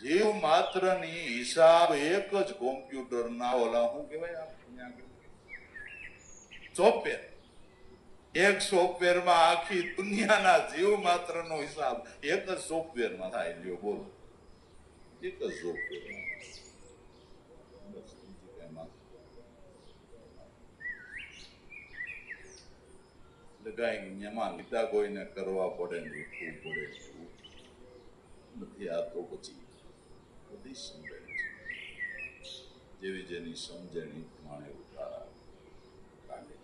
જીવ માત્રની હિસાબ એક જ કોમ્પ્યુટરના ઓલા શું કહેવાય સોફ્ટવેર, એક સોફ્ટવેરમાં આખી દુનિયાના જીવ માત્રનો હિસાબ એક જ સોફ્ટવેરમાં થાય. લ્યો બોલો, એક જ સોફ્ટવેરમાં. એમાં લીધા કોઈને કરવા પડે ને લખવું પડે એવું નથી. આ તો પછી બધી સમજણ છે, જેવી જેની સમજણી પ્રમાણે ઉતારા કાઢે.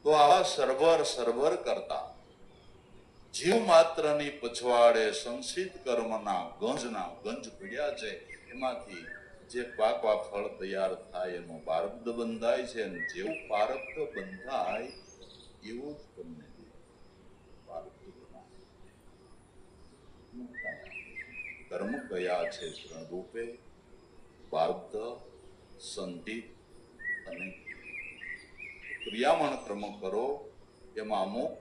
તો આવા સરભર કરતા જીવ માત્રની પછવાડે સંસિદ્ધ કર્મના ગંજ પીડ્યા છે. એમાંથી જે પાકવા ફળ તૈયાર થાય એનો પ્રારબ્ધ બંધાય છે, અને જેવું પ્રારબ્ધ બંધાય એવું જ તમને કર્મ કયા છે ત્રણ રૂપે: પ્રારબ્ધ, સંચિત અને ક્રિયામણ કર્મ કરો એમાં અમુક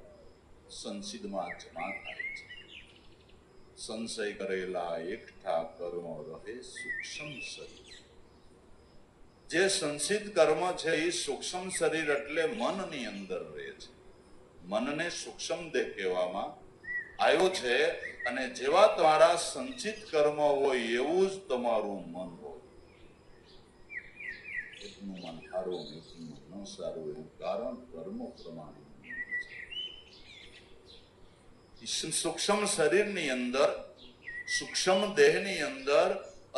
સંસિદ્ધમાં જમા થાય છે. સંશય કરેલા એકઠા કર્મ રહે સૂક્ષ્મ શરીર. જે સંસિદ્ધ કર્મ છે એ સૂક્ષ્મ શરીર એટલે મનની અંદર રહે છે. મનને સૂક્ષ્મ દેહ કહેવામાં આવ્યો છે. અને જેવા તમારા સંચિત કર્મ હોય એવું જ તમારું મન હોય. એકનું મન સારું, એકનું ન સારું, એવું કારણ કર્મ પ્રમાણે. સૂક્ષ્મ શરીરની અંદર, સૂક્ષ્મ દેહની અંદર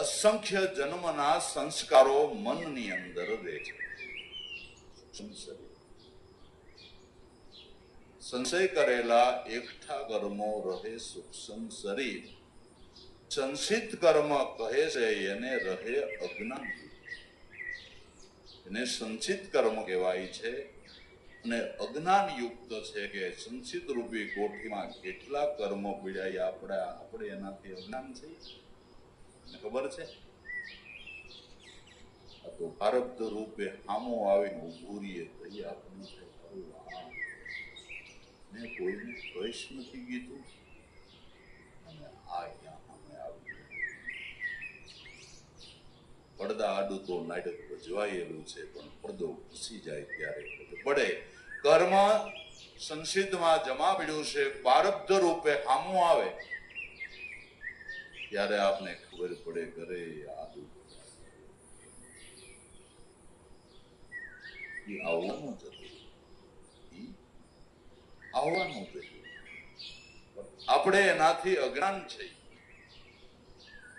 અસંખ્ય જન્મના સંસ્કારો મનની અંદર રહે છે. સૂક્ષ્મ શરીર સંશય કરેલા એકઠા કર્મો રહે સૂક્ષ્મ શરીર. સંસિદ્ધ કર્મ કહે છે એને રહે અજ્ઞાન. એને સંચિત કર્મ કહેવાય છે. અને અજ્ઞાન યુક્ત છે કે સંચિત રૂપી કોઠીમાં કેટલા કર્મો પીડ્યા આપણે એનાથી અજ્ઞાન છે. ખબર છે? આ તો પ્રારબ્ધ રૂપે આમો આવીને ઉભું રહીએ તો આપણને મેં કોઈને કહીશ નથી કીધું, અને આ અહીંયા અમે આવી પડદા આડું તો નાટક ભજવાયેલું છે, પણ પડદો ઘૂસી જાય ત્યારે પડે. કર્મ સંસિદ્ધમાં જમા પડ્યું છે, પ્રારબ્ધ રૂપે સામું આવે ત્યારે આપને ખબર પડે કરે આદુ આવવાનું જ હતું, આવવાનું જ હતું. આપણે એનાથી અજ્ઞાન છે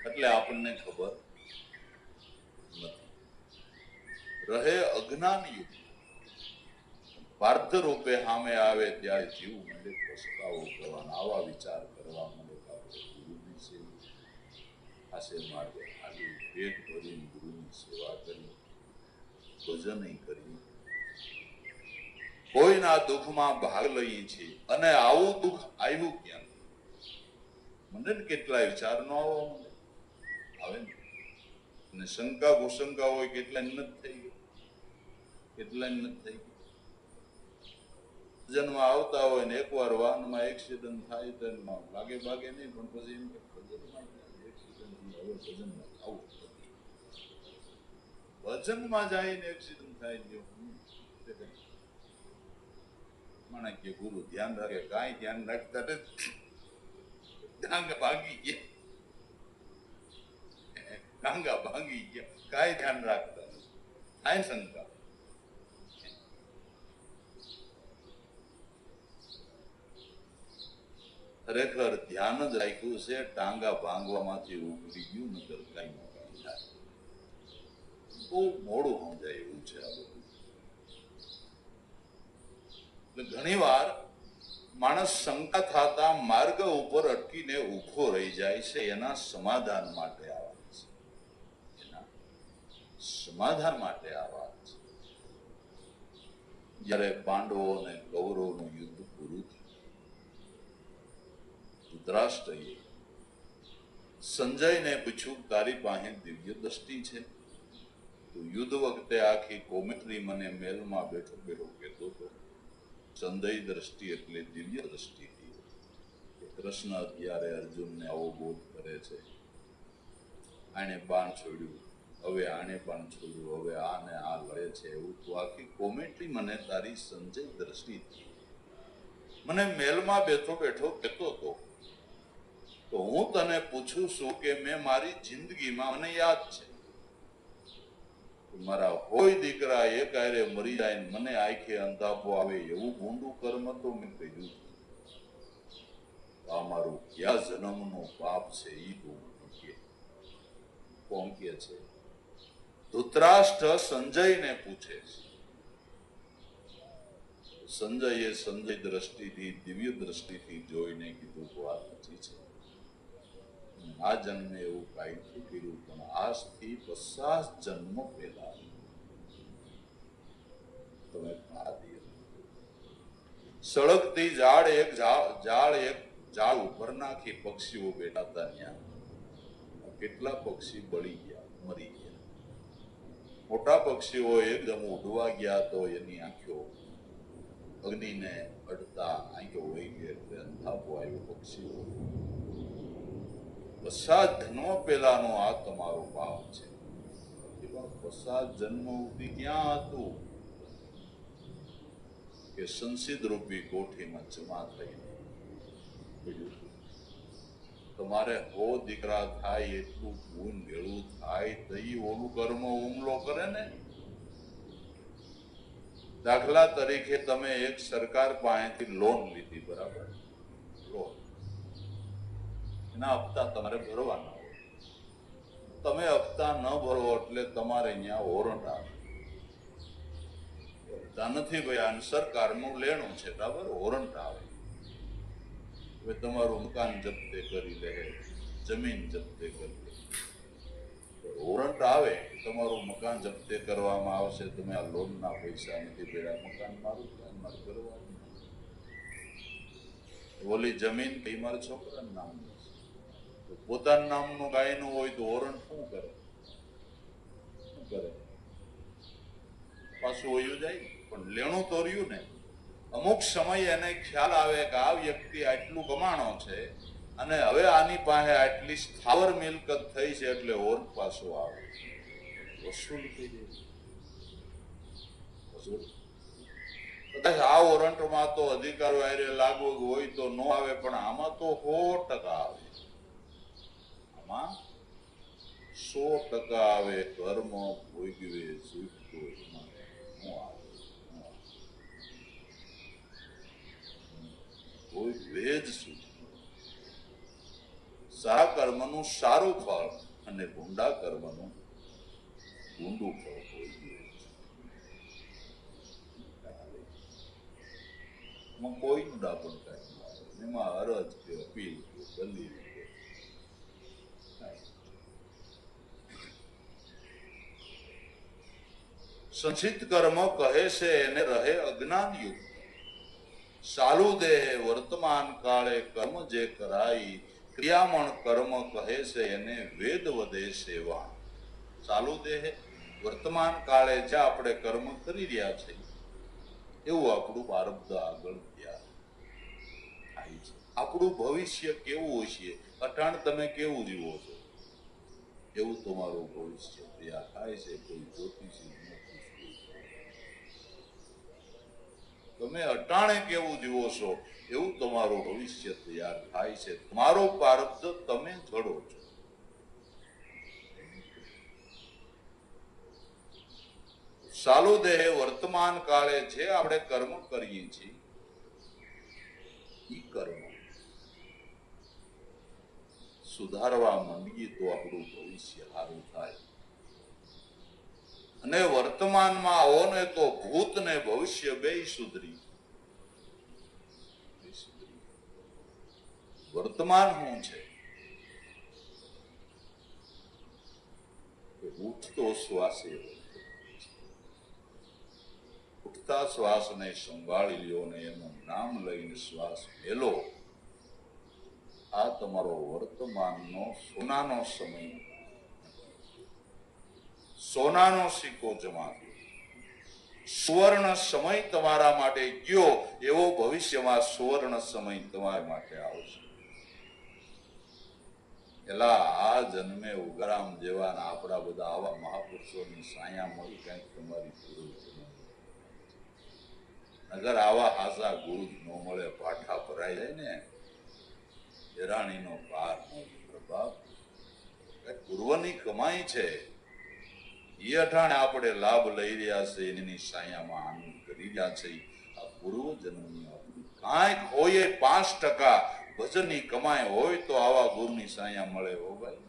એટલે આપણને ખબર નથી. રહે અજ્ઞાન યુક્ત. પાર્થ રૂપે સામે આવે ત્યારે જીવ મળે પસ્તાવો કરવાના, આવા વિચાર કરવા મળે. ગુરુની સેવા પાસે માર્ગે ખાલી પેટ ભરીને ગુરુની સેવા કરી, ભજન કરી, કોઈના દુઃખમાં ભાગ લઈએ છીએ. અને આવું દુઃખ આવ્યું ક્યાં? મને કેટલાય વિચાર ન આવવા મને આવે ને. અને શંકા કુશંકા હોય કેટલાય નથી થઈ ગયું, કેટલાય નથી થઈ ગયું. જન્મ આવતા હોય ને એકવાર વાહનમાં એક્સિડન્ટ થાય તો લાગે ભાગે નહીં, પણ પછી એમ કે ભજનમાં જાય ને એક્સિડન્ટ થાય ગયો. મને કે ગુરુ ધ્યાન રાખે, કાંઈ ધ્યાન રાખતા નથી. ટાંગા ભાંગી ગયા, ટાંગા ભાંગી ગયા, કાંઈ ધ્યાન રાખતા નથી. થાય શંકા. ખરેખર ધ્યાન જ રાખ્યું છે, ટાંગા ભાંગવામાંથી ઉગડી ગયું, નગર કઈ ન થાય. બહુ મોડું સમજાય એવું છે આ બધું. એટલે ઘણી વાર માણસ શંકા થતા માર્ગ ઉપર અટકીને ઉભો રહી જાય છે. એના સમાધાન માટે આ વાત છે, એના સમાધાન માટે આ વાત છે. જયારે પાંડવો અને કૌરવનું યુદ્ધ પૂરું થયું, ધૃતરાષ્ટ્રએ સંજયને પૂછ્યું, તારી પાસે દિવ્ય દ્રષ્ટિ છે? તો યુદ્ધ વખતે આખી કોમેન્ટ્રી મને મેલમાં બેઠો બેઠો કહેતો હતો, સંજય દ્રષ્ટિ એટલે દિવ્ય દ્રષ્ટિ. કૃષ્ણ અત્યારે અર્જુનને આવો બોધ કરે છે, આને બાણ છોડ્યું, હવે આને બાણ છોડ્યું, હવે આને આ લડે છે, એવું તો આખી કોમેન્ટ્રી મને તારી સંજય દ્રષ્ટિથી મને મેલમાં બેઠો બેઠો કહેતો હતો. તો હું તને પૂછું છું કે મેં મારી જિંદગીમાં મને યાદ છે મારા હોય દીકરા એક આરે મરી જાય ને મને આંખે અંધાપો આવે એવું ભૂંડું કર્મ તો મેં કર્યું. આ મારું ક્યાં જન્મનું પાપ છે એ તું કોણ કે છે? ધૃતરાષ્ટ્ર સંજયને પૂછે છે. સંજયે સંજય દ્રષ્ટિથી દિવ્ય દ્રષ્ટિથી જોઈને કીધું તો આ નથી છે, આ જન્મે એવું કઈ નથી કર્યું, પણ આજથી 50 જન્મ પહેલા તમે સળગતી ઝાડ એક ઝાડ ઉપર નાખી પક્ષીઓ બેઠા હતા, ત્યાં કેટલા પક્ષી બળી ગયા, મરી ગયા. મોટા પક્ષીઓ એકદમ ઉડવા ગયા તો એની આંખો અગ્નિને અડતા આંખો વહી ગઈ એટલે અંધાપો આવ્યો પક્ષીઓ. 50 જન્મ પહેલાનો આ તમારો પાપ છે. 50 જન્મ સુધી ક્યાં હતું કે સંસિદ રૂપી કોઠીમાં જમા થઈને તમારે હો દીકરા થાય એટલું ગુણ ભેળું થાય તો ઓલું કર્મ હુમલો કરે ને. દાખલા તરીકે તમે એક સરકાર પાસેથી લોન લીધી, બરાબર? લોન એના હપ્તા તમારે ભરવાના હોય. તમે હપ્તા ન ભરો એટલે તમારે અહીંયા વોરંટ આવે. હપ્તા નથી ભાઈ, સરકારનું લેણું છે, બરાબર? વોરંટ આવે. હવે તમારું મકાન જપ્તે કરી લે, જમીન જપ્તે કરી લે, વોરંટ આવે, તમારું મકાન જપ્તે કરવામાં આવશે. તમે આ લોનના પૈસા નથી ભર્યા, મકાન મારું કરવાનું. ઓલી જમીન કઈ મારા છોકરાના નામનું છે, પોતાના નામનું ગાયનું હોય તો વોરંટ શું કરે? પાછું વયું જાય. પણ લેણું તો રહ્યું ને. અમુક સમય એને ખ્યાલ આવે કે આ વ્યક્તિ આટલું કમાણો છે અને હવે આની પાસે આટલી સ્થાવર મિલકત થઈ છે એટલે વોરંટ પાછો આવે, વસૂલ થઈ જાય. આ વોરંટમાં તો અધિકારો આરે લાગુ હોય તો ન આવે, પણ આમાં તો 100% આવે. આમાં 100% આવે. કર્મ ભોગવે સુખ વેદ સુખ. સારા કર્મનું સારું ફળ અને ભૂંડા કર્મનું ભૂંડું ફળ હોય. કોઈનું ડાપણ કાઢી એમાં અરજ કે અપીલ કે દલીલ કે સંચિત કર્મ કહે છે એને રહે અજ્ઞાન યુક્ત. ચાલુ દેહ વર્તમાન કાળે કર્મ જે કરાઈ, ક્રિયામણ કર્મ કહે છે એને વેદ વધે સેવા. ચાલુ દેહ વર્તમાન કાળે જે આપણે કર્મ કરી રહ્યા છે એવું આપણું પ્રારબ્ધ આગળ તૈયાર થાય છે. આપણું ભવિષ્ય કેવું હશે, અટાણ તમે કેવું જીવો છો એવું તમારું ભવિષ્ય તૈયાર થાય છે. કોઈ જ્યોતિષી તમે અટાણે કેવું જીવો છો એવું તમારું ભવિષ્ય તૈયાર થાય છે. તમારો પ્રારબ્ધ તમે ઘડો છો. ચાલુ દેહ વર્તમાન કાળે જે આપણે કર્મ કરીએ છીએ એ કર્મ સુધારવા માંડીએ તો આપણું ભવિષ્ય સારું થાય. અને વર્તમાનમાં આવો ને તો ભૂત ને ભવિષ્ય બે સુધરી. વર્તમાન શું છે? ઉઠતો શ્વાસ, ઉઠતા શ્વાસને સંભાળી લ્યો ને એનું નામ લઈને શ્વાસ મેલો. આ તમારો વર્તમાનનો સોનાનો સમય, સોનાનો સિક્કો જમા થયો. સુવર્ણ સમય તમારા માટે ગયો એવો ભવિષ્યમાં સુવર્ણ સમય તમારા માટે આવશે. એલા આ જન્મે ઉગારામ જેવા આપણા બધા આવા મહાપુરુષોની સાયા મળી કંઈક તમારી ગુરુ અગર આવા હાસા ગુરુ ન મળે પાઠા ભરાઈ જાય ને હેરાણીનો પાર પ્રભાવ પૂર્વની કમાઈ છે એ અઠાણે આપણે લાભ લઈ રહ્યા છે એની સાયામાં આનંદ કરી રહ્યા છે આ પૂર્વ જન્મની આપણી કાંઈક હોય 5% ભજનની કમાઈ હોય તો આવા ગુરુની સાયા મળે હો ભાઈ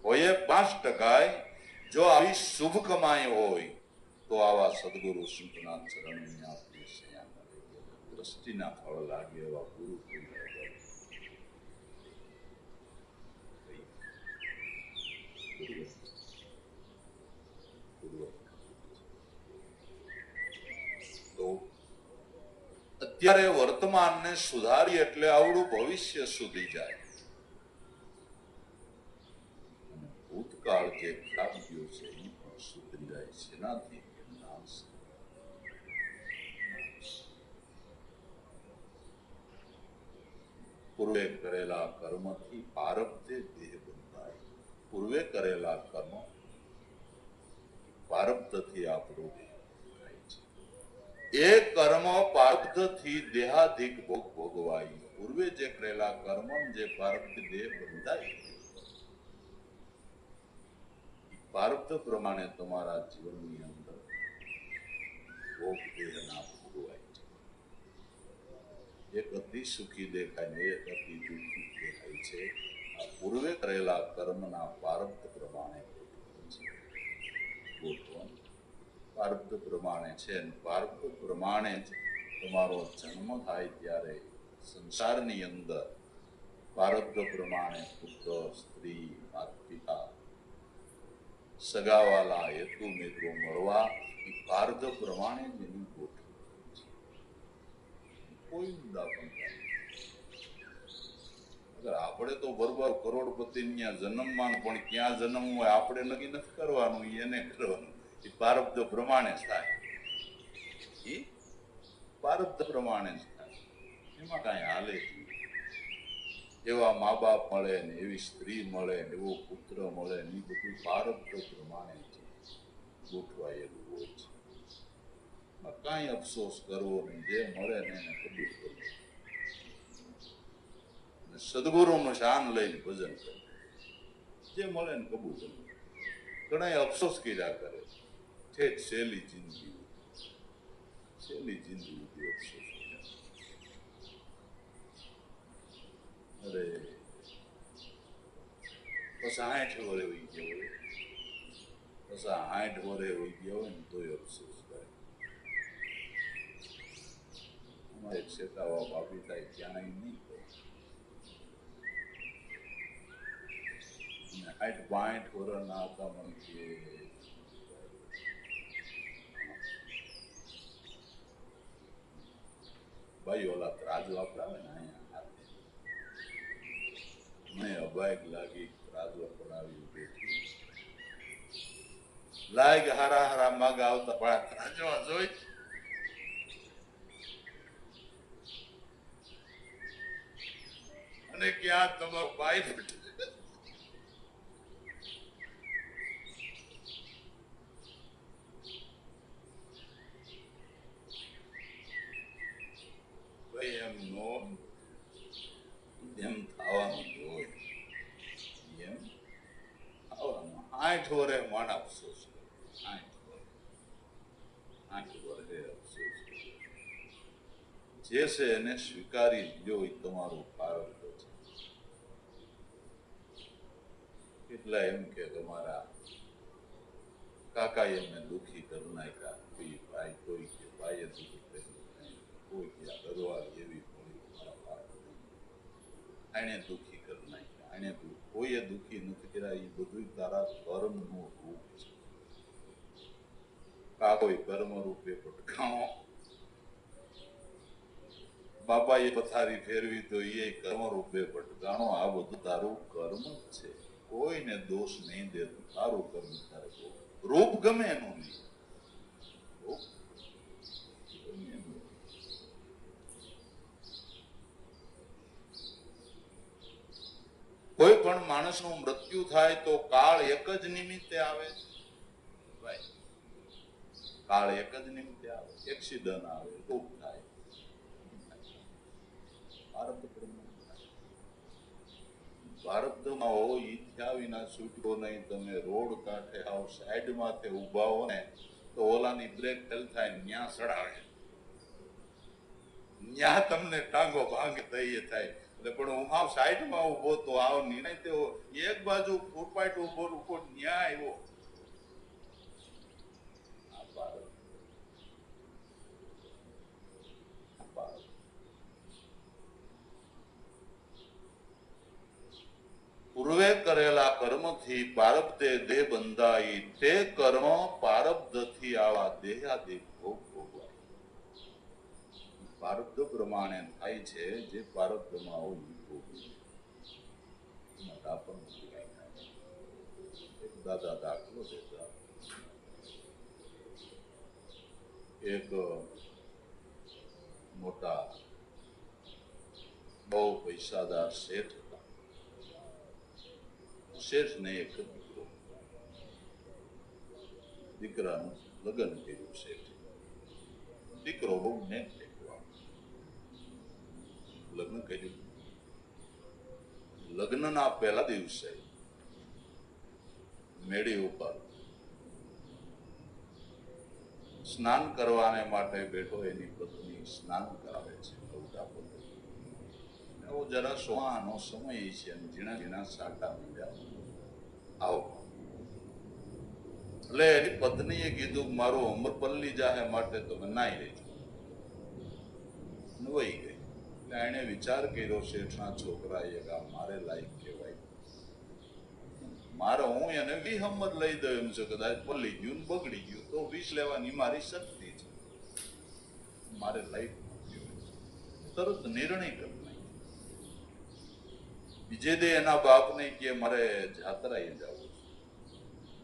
હોય 5% જો આવી શુભ કમાઈ હોય તો આવા સદગુરુ સંતના ચરણની આપણી સાયા મળે દ્રષ્ટિના ફળ લાગે એવા ગુરુ તો અત્યારે વર્તમાનને સુધારી એટલે આવડું ભવિષ્ય સુધી જાય અને ભૂતકાળ જે ખરાબ ગયો છે એ પણ સુધરી જાય છે એનાથી પૂર્વે કરેલા કર્મથી પારબ્ધે દેહ બંધાય પૂર્વે કરેલા કર્મ પારબ્ધથી આપણો દેહ થાય છે એ કર્મ પારબ્ધથી દેહાધિક ભોગ ભોગવાય પૂર્વે જે કરેલા કર્મ જે પારબ્ધ દેહ બંધાય પારબ્ધ પ્રમાણે તમારા જીવનની અંદર ભોગ દેહના ભોગવાય છે એક અતિ સુખી દેખાય ને એક અતિ દુઃખી દેખાય છે આ પૂર્વે કરેલા કર્મના પારબ્ધ પ્રમાણે પારબ્ધ પ્રમાણે છે અને પારબ્ધ પ્રમાણે જ તમારો જન્મ થાય ત્યારે સંસારની અંદર પારબ્ધ પ્રમાણે પુત્ર સ્ત્રી માતા પિતા સગાવાલા હેતુ મિત્રો મળવા એ પારબ્ધ પ્રમાણે જ એની ગોઠવણી છે કોઈ મુદ્દા પણ આપણે તો બરોબર કરોડપતિ જન્મમાં પણ ક્યાં જન્મ હોય આપણે નક્કી નથી કરવાનું એને કરવાનું એ પારબ્ધ પ્રમાણે જ થાય એ પારબ્ધ પ્રમાણે જ થાય એમાં કાંઈ હાલે એવા મા બાપ મળે ને એવી સ્ત્રી મળે ને એવો પુત્ર મળે ને એ બધું પારબ્ધ પ્રમાણે જ ગોઠવાયેલું હોય છે કાંઈ અફસોસ કરવો નહીં જે મળે ને એને કબૂલ કરવું સદગુરુનું શાન લઈને ભજન કરે જે મળે ને કબૂલ કરવું ઘણા અફસોસ કર્યા કરે ઠેઠ સહેલી જિંદગી અફસોસ અરે 60 વર્ષ હોઈ ગયા હોય 60 વર્ષ હોઈ ગયા હોય ને તોય અફસોસ કરે અમારે શેતાવા ભાભી થાય ક્યાંય નહીં 60 વર્ષના હતા મને કે ભાઈ ઓલા ત્રાજુ આપડાવે ને અહીંયા મને અબાયક લાગી ત્રાજુ પડાવી બેઠી લાગ હારા હારા માગ આવતા પણ ત્રાજવા જોઈ અને ક્યાં તમારો ભાઈ એમ થવાનું હોય એમ થવાનું 60 વર્ષે માણ અફસોસ 60 વર્ષે અફસોસ જે છે એને સ્વીકારી લ્યો એ તમારું પારબ્ધ છે એટલે એમ કે તમારા કાકા એમને દુઃખી કરી નાખ્યા કોઈ ભાઈ કોઈ કે ભાઈએ દુઃખી કર્યું કોઈ કે ઘરવાળી એવી એને દુઃખી કરી નાખ્યા એને કોઈએ દુઃખી નથી કર્યા એ બધું તારા કર્મનું રૂપ છે કાકોઈ કર્મ રૂપે ભટકાણો બાપાએ પથારી ફેરવી તો એ કર્મ રૂપે ભટકાણો આ બધું તારું કર્મ જ છે કોઈને દોષ નહીં દેતું તારું કર્મ તારે રૂપ ગમે એનું નહીં કોઈ પણ માણસનું મૃત્યુ થાય તો કાળ એક જ નિમિત્તે આવે છે ભાઈ, કાળ એક જ નિમિત્તે આવે, એક્સિડન્ટ આવે, રોગ થાય, ભારતમાં હો ઈ થયા વિના છૂટકો નહીં. તમે રોડ કાંઠે આવ સાઈડમાંથી ઉભા હો ને તો ઓલાની બ્રેક ફેલ થાય, ન્યા સડાવે, ન્યા તમને ટાંગો ભાંગ થઈ થાય. એટલે પણ હું આવ સાઈડમાં ઉભો તો આવ નિર્ણય તેવો એક બાજુ ફૂટપાટ ઉભો ઉભો ન્યા આવ્યો. પૂર્વે કરેલા કર્મથી પ્રારબ્ધે દેહ બંધાઈ, તે કર્મ પ્રારબ્ધથી આવા દેહાદિ ભોગ ભોગવાય. પ્રારબ્ધ પ્રમાણે થાય છે, જે પ્રારબ્ધમાં હોય ભોગવું. એક દાદા દાખલો દેતા, એક મોટા બહુ પૈસાદાર શેઠ, શેઠ ને એક દીકરો, દીકરાનું લગ્ન કર્યું શેઠ. દીકરો બહુ ને લગ્ન કર્યું. લગ્નના પહેલા દિવસે મેળી ઉપર સ્નાન કરવાને માટે બેઠો, એની પત્ની સ્નાન કરાવે છે. જરા સોહાનો સમય છે, ઝીણા ઝીણા સાટા મીંડ્યા આવો. એટલે એની પત્નીએ કીધું મારું અમર પલ્લી જાહે માટે તમે નાઈ રહેજો. વહી ગઈ. એટલે એને વિચાર કર્યો શેઠના છોકરાએ કે મારે લાયક કહેવાય, મારે હું એને 20 અમર લઈ દઉં એમ છે. કદાચ પલ્લી ગયું બગડી ગયું તો 20 લેવાની મારી શક્તિ છે, મારે લાયક તરત નિર્ણય કર્યો. બીજે દે એના બાપને કે મારે જાત્રાએ જવું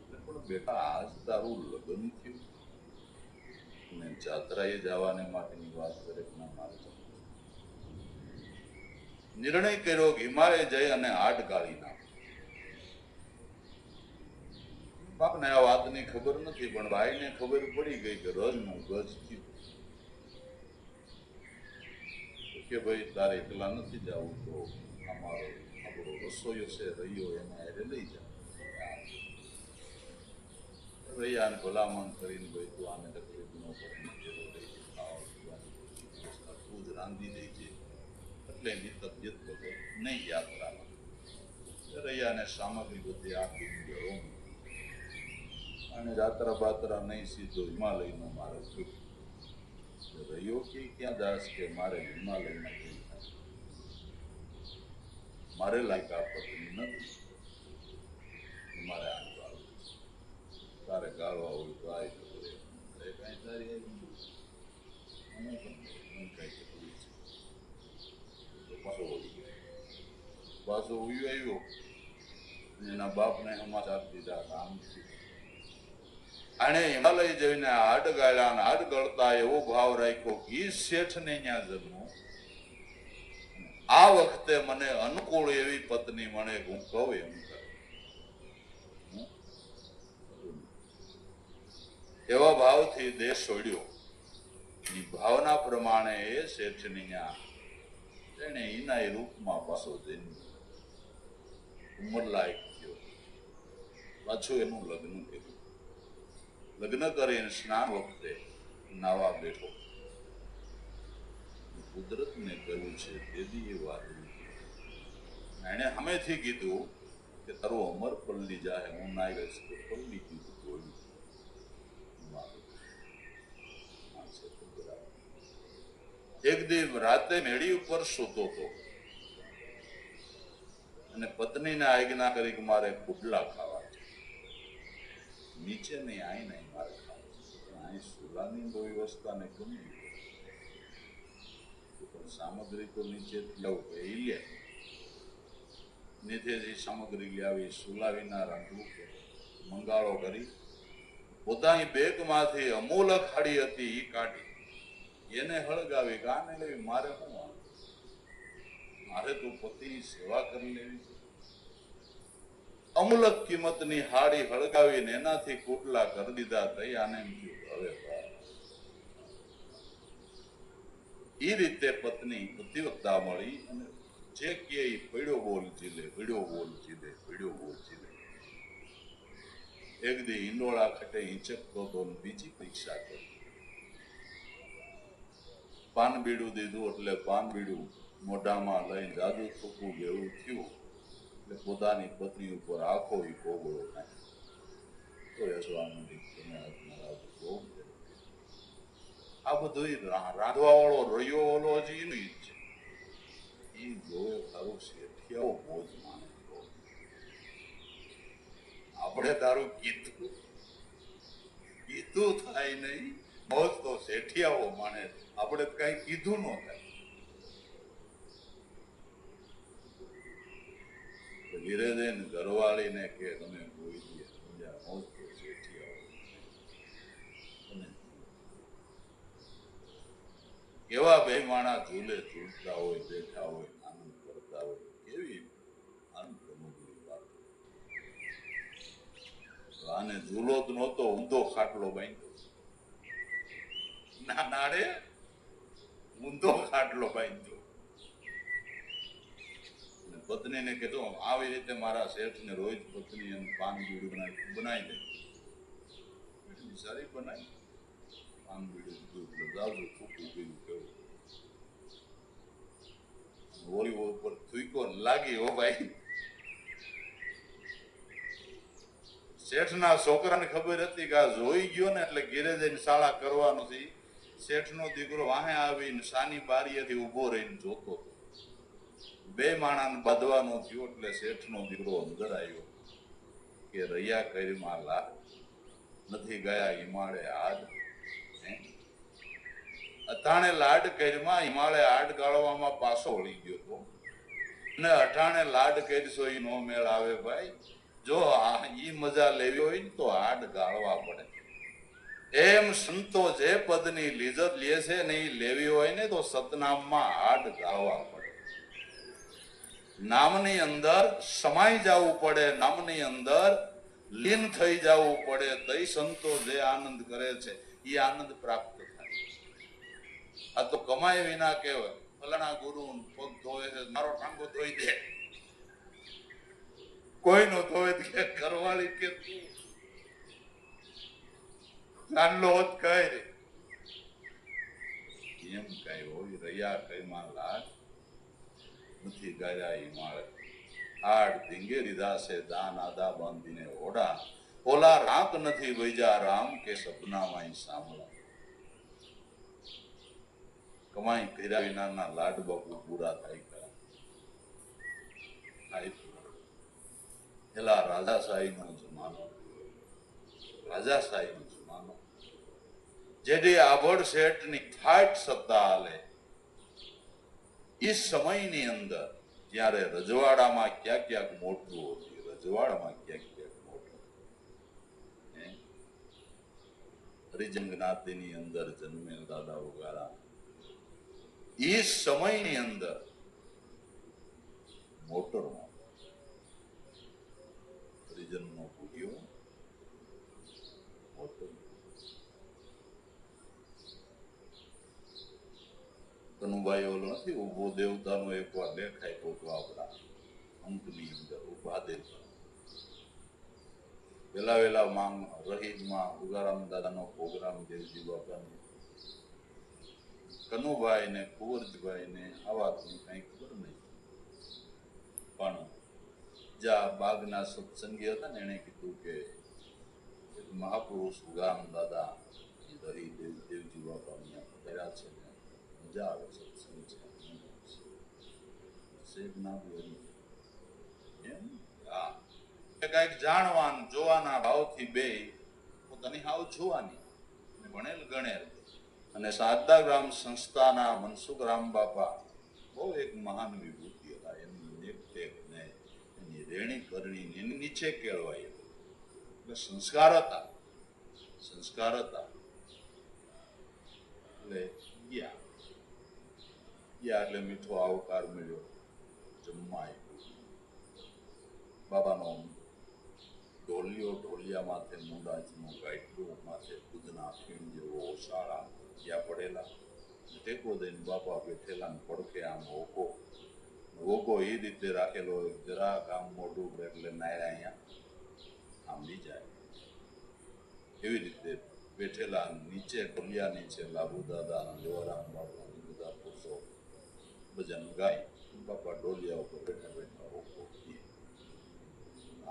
છે. પણ બેટા આજ તારું લગ્ન થયું ને જાત્રાએ જવાને માટેની વાત કરે, મારે નિર્ણય કર્યો કે હિમાલય જઈ અને હાડ ગાળી નાખ. બાપને આ વાતની ખબર નથી, પણ ભાઈને ખબર પડી ગઈ કે રજનું ગજ થયું કે ભાઈ તારે એકલા નથી જવું, તો અમારો રસોઈયો છે રહ્યો એને હારે લઈ જાય. રૈયાને ભલામણ કરીને ભાઈ તું આને તકલીફ ન પડે, તું જ રાંધી દેજે, એટલે એની તબિયત બગડે નહીં યાત્રામાં. રૈયાને સામગ્રી બધી આપી ગયો અને જાત્રા બાત્રા નહીં, સીધો હિમાલયનો મારે રહ્યો કે ક્યાં દાસ કે મારે હિમાલયમાં જઈ થાય, મારે લાયક આ પત્ની નથી, મારે આ તારે ગાળવા હોય તો આ કઈ તારી મને પણ કઈ તકલીફ છે. પાછો ઉયો આવ્યો, એના બાપને સમાચાર દીધા આમ આને હિમાલય જઈને હાડ ગાળ્યા, અને હાડ ગળતા એવો ભાવ રાખ્યો કે શેઠને ત્યાં જન્મો, આ વખતે મને અનુકૂળ એવી પત્ની મળે, હું કહું એમ કરે. એવા ભાવથી દેહ છોડ્યો. ભાવના પ્રમાણે એ શેઠની ત્યાં તેને એના રૂપમાં પાછો જન્મ, ઉંમર લાયક થયો. પાછું એનું લગ્ન કર્યું. લગ્ન કરીને સ્નાન વખતે નાવા બેઠો. કુદરતને કહ્યું છે તેદી એ વાત એને હમેથી કીધું કે તારું અમર પલ્લી જાય, હું નાઈ રહીશ તો પલ્લી કીધું જોયું. એક દિવસ રાતે મેળી ઉપર સૂતો હતો અને પત્નીને આજ્ઞા કરી કે મારે પુડલા ખાવા છે, નીચે નહીં આઈ નહીં મારે ખાવા, અહીં સુલાની વ્યવસ્થા ને ગમી, સામગ્રી તો નીચે લઉં એ લે, નીચેથી સામગ્રી લાવી સુલાવીના રાંધવું મંગાળો કરી પોતાની બેગમાંથી અમૂલક હાડી હતી એ કાઢી એને હળગાવી, ગાને લેવી, મારે શું મારે તો પતિની સેવા કરી લેવી છે, અમુલક કિંમતની હાડી હળગાવીને એનાથી કુટલા કરી દીધા. તઈ આને એમ થયું હવે એ રીતે પત્ની પતિવ્રતા મળી અને જે કે પડ્યો બોલ જીલે, પડ્યો બોલ જીલે, પડ્યો બોલ જીલે. એક દી ઈંડોળા ખટે હિંચકતો તો બીજી પરીક્ષા કરી. પાન બીડું દીધું એટલે પાન બીડું મોઢામાં લઈને જાદુ થૂકવું જેવું થયું એટલે પોતાની પત્ની ઉપર આખો ઈ કોગળો નાખ્યો. તો યશવાનંદી તમે આ બધું રાંધવા વાળો રહ્યો ઓલો હજી એનું જ છે. એ જોયે તારું શેઠિયાઓ મોજ માને. આપણે તારું કીધું થાય નહીં, મોજ તો શેઠિયાઓ માને. આપણે કઈ કીધું ન થાય. ધીરે ધીરે ઘરવાળીને કે તમે બોઈ દે મોજ તો શેઠિયાઓ. કેવા બે માણા ઝૂલે ઝૂલતા હોય, બેઠા હોય, આનંદ કરતા હોય. કેવી આનંદ વાત. આને ઝૂલો જ નહોતો, ઊંધો ખાટલો બાંધ્યો. ના નાડે ઊંધો ખાટલો બાંધ્યો. પત્નીને કીધું આવી રીતે મારા શેઠને રોજ પત્ની એમ પાન બીડું બનાવી દે. સારી બનાવી પાન બીડું જાવજો થૂકું પીવું કેવું હોળી ઉપર થૂકો લાગી. હો ભાઈ, શેઠના છોકરાને ખબર હતી કે આ જોઈ ગયો ને એટલે ઘેરે જઈને શાળા કરવાનો છે. શેઠનો દીકરો વાહે આવીને સાની બારીએથી ઉભો રહીને જોતો હતો. બે માણાને બાંધવાનો થયો એટલે શેઠનો દીકરો અંદર આવ્યો કે રહ્યા કરીમાં લાડ નથી ગયા હિમાળે હાડ. અટાણે લાડ કરીમાં હિમાળે હાડ ગાળવામાં પાછો વળી ગયો હતો ને અટાણે લાડ કરશો એ નો મેળ આવે ભાઈ. જો ઈ મજા લેવી હોય ને તો હાડ ગાળવા પડે. એમ સંતો જે પદની લીજત લે છે ને એ લેવી હોય ને તો સતનામમાં હાડ ગાળવા પડે. નામની અંદર સમાઈ જવું પડે, નામની અંદર લીન થઈ જવું પડે. તઈ સંતો જે આનંદ કરે છે એ આનંદ પ્રાપ્ત થાય. આ તો કમાય વિના કહેવાય ફલાણા ગુરુ પગ ધોવે છે, મારો ટાંગો ધોઈ દે. કોઈનો ધોવે કે ઘરવાળી કે તું ચાંદલો હોત કઈ રે એમ કઈ હોય. રહ્યા કઈ માં લાડ નથી ગાયા હિમાળે હાડ ધીંગે રીધા છે દાન આદા બાંધીને ઓડા. ઓલા રાંક નથી વૈજા રામ કે સપનામાં સાંભળા. કમાઈ કર્યા વિનાના લાડ બાપુ પૂરા થાય ખરા. પેલા રાજાશાહી નો જમાનો, રાજાશાહી નો જમાનો. જેથી આભડ શેઠ ની ફાટ સત્તા હાલે એ સમયની અંદર જ્યારે રજવાડામાં ક્યાંક ક્યાંક મોટું હતું, રજવાડામાં ક્યાંક ક્યાંક મોટું. હરિજન જ્ઞાતિની અંદર જન્મેલ દાદા ઉગારા એ સમયની અંદર મોટરમાં હરિજનનો પૂર્યો મોટર. કનુભાઈ ઓલો નથી ઉભો દેવતાનો એક વાર દેખાય તો આપણા અંકની અંદર ઉભા દેવતા. વેલા માંગ રહીમાં ઉગારામ દાદાનો પ્રોગ્રામ દેવજી બાપાનો. કનુભાઈ ને કુંવરજીભાઈ ને આ વાતની કઈ ખબર નહીં, પણ જ્યાં બાગના સત્સંગી હતા ને એને કીધું કે મહાપુરુષ ઉગારામ દાદા રહી દેવજી બાપા રહ્યા છે, મજા આવે સત્સંગ છે. કઈક જાણવાનું જોવાના ભાવથી બે પોતાની હાવ જોવાની ભણેલ ગણેલ. અને શારદાગ્રામ સંસ્થાના મનસુખ રામ બાપા બહુ એક મહાન વિભૂતિ હતા. એમની નેક ને એની રેણી કરણી એની નીચે કેળવાય એટલે સંસ્કાર હતા, સંસ્કાર હતા. એટલે ગયા એટલે મીઠો આવકાર મળ્યો, જમવા આપ્યું. બાબાનો ઢોલિયો ઢોલિયા માથે મુંડાજનું ગાયકડું માથે ખુદના ખીણ જેવો ઓશાળા ત્યાં પડેલા, ટેકો દઈને બાપા બેઠેલા ને પડખે આમ હોકો એ રીતે રાખેલો, જરાક આમ મોઢું એટલે નાયરા અહીંયા આંબી જાય એવી રીતે બેઠેલા. નીચે ઢોલિયા નીચે લાભુ દાદા અને દેવરામ બાપા બધા પુરુષો ભજન ગાય, બાપા ઢોલિયા ઉપર બેઠા બેઠા હોકો.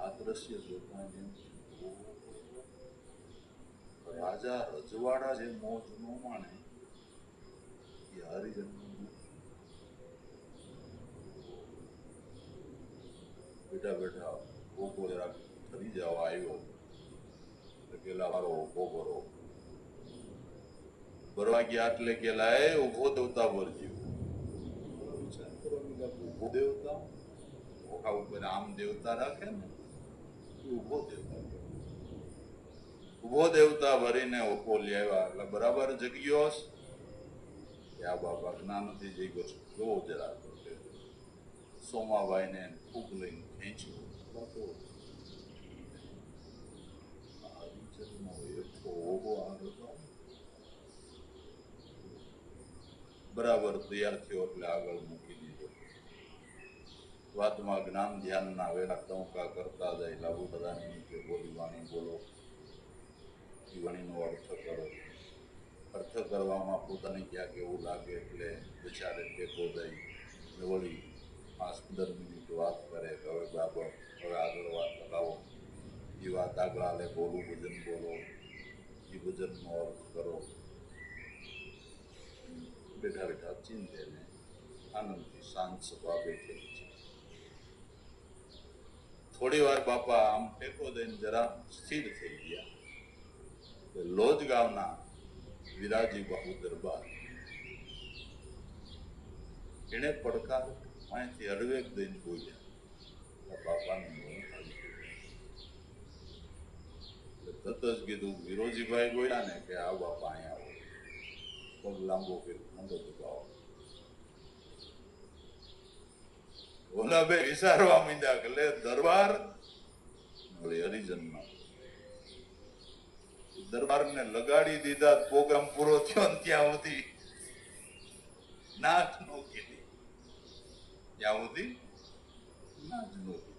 આ દ્રશ્ય જોતા જેમ રાજા રજવાડા જે મોજ ન માણે એ હરિજન બેઠા બેઠા હોકો જરાક ફરી જવા આવ્યો એટલે પેલા મારો હોકો ભરો ભરવા ગયા એટલે કેલા એ ઉભો દેવતા ભરજો. ઉભો દેવતા ઓખા ઉપર આમ દેવતા રાખે ને, ઉભો દેવતા ઉભો દેવતા ભરીને ઓકો લઈ આવ્યા એટલે બરાબર જગ્યો કે આ બાપા જ્ઞાનથી જઈ ગયો જોવો જરા સોમાભાઈને ફૂગ લઈને ખેંચ્યું. બરાબર તૈયાર થયો એટલે આગળ મૂકી દીધો. વાતમાં જ્ઞાન ધ્યાનના વેલા ટંકા કરતા જાય. લાભુ દાદાની નીચે બોલી વાણી બોલો, એ વાણીનો અર્થ કરો. અર્થ કરવામાં પોતાને ક્યાંક એવું લાગે એટલે બિચારે ટેકો દઈ વળી 5-15 મિનિટ વાત કરે કે હવે બાબા હવે આગળ વાત લગાવો, એ વાત આગળ આલે, બોલું ભજન બોલો, એ ભજનનો અર્થ કરો. બેઠા બેઠા ચિંતે ને આનંદથી શાંત સભા બેઠેલી છે. થોડી વાર બાપા આમ ટેકો દઈને જરા સ્થિર થઈ ગયા. લોજ ગામના વિરાજી બાપુ દરબાર એને પડકાર અહીંથી અડવેક દઈને બોલ્યા. બાપાનું મોં ખાલી તરત જ કીધું, વિરોજીભાઈ બોલ્યા ને કે આ બાપા અહીંયા આવો, પગ લાંબો કર્યો, ઠંડો દબાવો. ઓલા બે વિચારવા માંડ્યા કે લે દરબાર હરિજનનો દરબારને લગાડી દીધા. પ્રોગ્રામ પૂરો થયો ને ત્યાં સુધી નાચ નો કીધી, ત્યાં સુધી નાચ નો કીધી.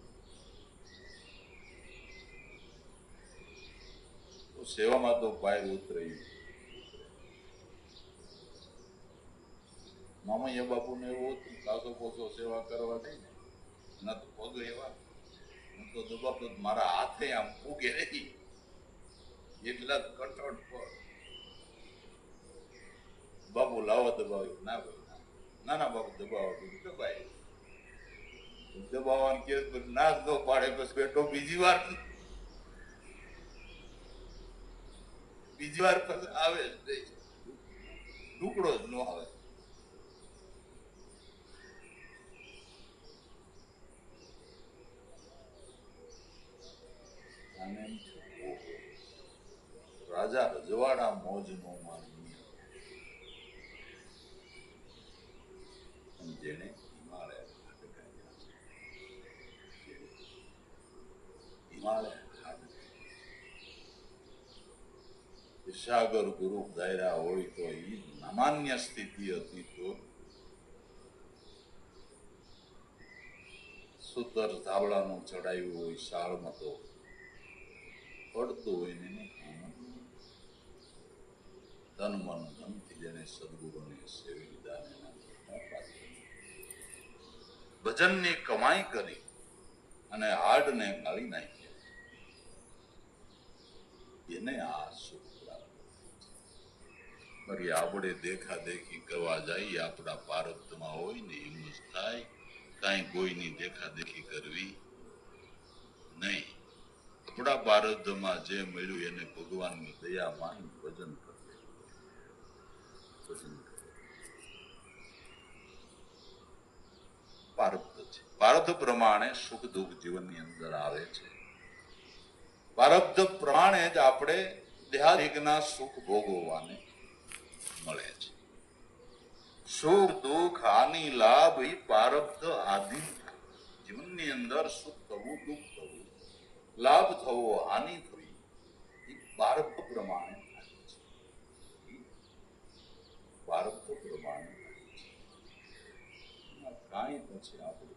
સેવામાં તો પાય ઉતર્યું. મામૈયા બાપુ ને એવું હતું, કાસો કોસો સેવા કરવા દઈ ને ના તો પગ એવા હું તો દબાવતો મારા હાથે આમ ફૂગે રહી એટલા કટોટ પર. બાપુ લાવો દબાવ્યું, ના ભાઈ ના ના બાપુ દબાવો, દબાય દબાવવાનું કે ના ન પાડે બસ બેઠો. બીજી વાર આવે ટુકડો જ ન આવે. રાજા રજવાડા મોજ નો માની જેને હિમાલય સાગર ગુરુ દાયરા હોય તો એ સામાન્ય સ્થિતિ હતી. તો સુતર ધાબળાનું ચડાયું હોય શાળમાં તો પડતું હોય ને તન મન ધનથી જેને સદગુરુને સેવી લીધા ભજનની કમાઈ કરી અને હાડને ગાળી નાખ્યા, એને આ સુખ પ્રાપ્ત. આપણે દેખા દેખી કરવા જઈએ આપણા પારબ્ધમાં હોય ને એમ જ થાય. કાંઈ કોઈની દેખા દેખી કરવી નહીં. આપણા પારબ્ધમાં જે મળ્યું એને ભગવાનની દયા માની ભજન કરવું. પારબ્ધ છે. પારબ્ધ પ્રમાણે સુખ દુઃખ જીવનની અંદર આવે છે. પારબ્ધ પ્રમાણે જ આપણે દેહાદિકના સુખ ભોગવવાને મળે છે. સુખ દુઃખ હાનિ લાભ એ પારબ્ધ આદિ જીવનની અંદર સુખ થવું દુઃખ થવું લાભ થવો હાનિ થવી એ પ્રારબ્ધ પ્રમાણે થાય છે. પ્રારબ્ધ પ્રમાણે થાય છે. કાંઈ પછી આપણે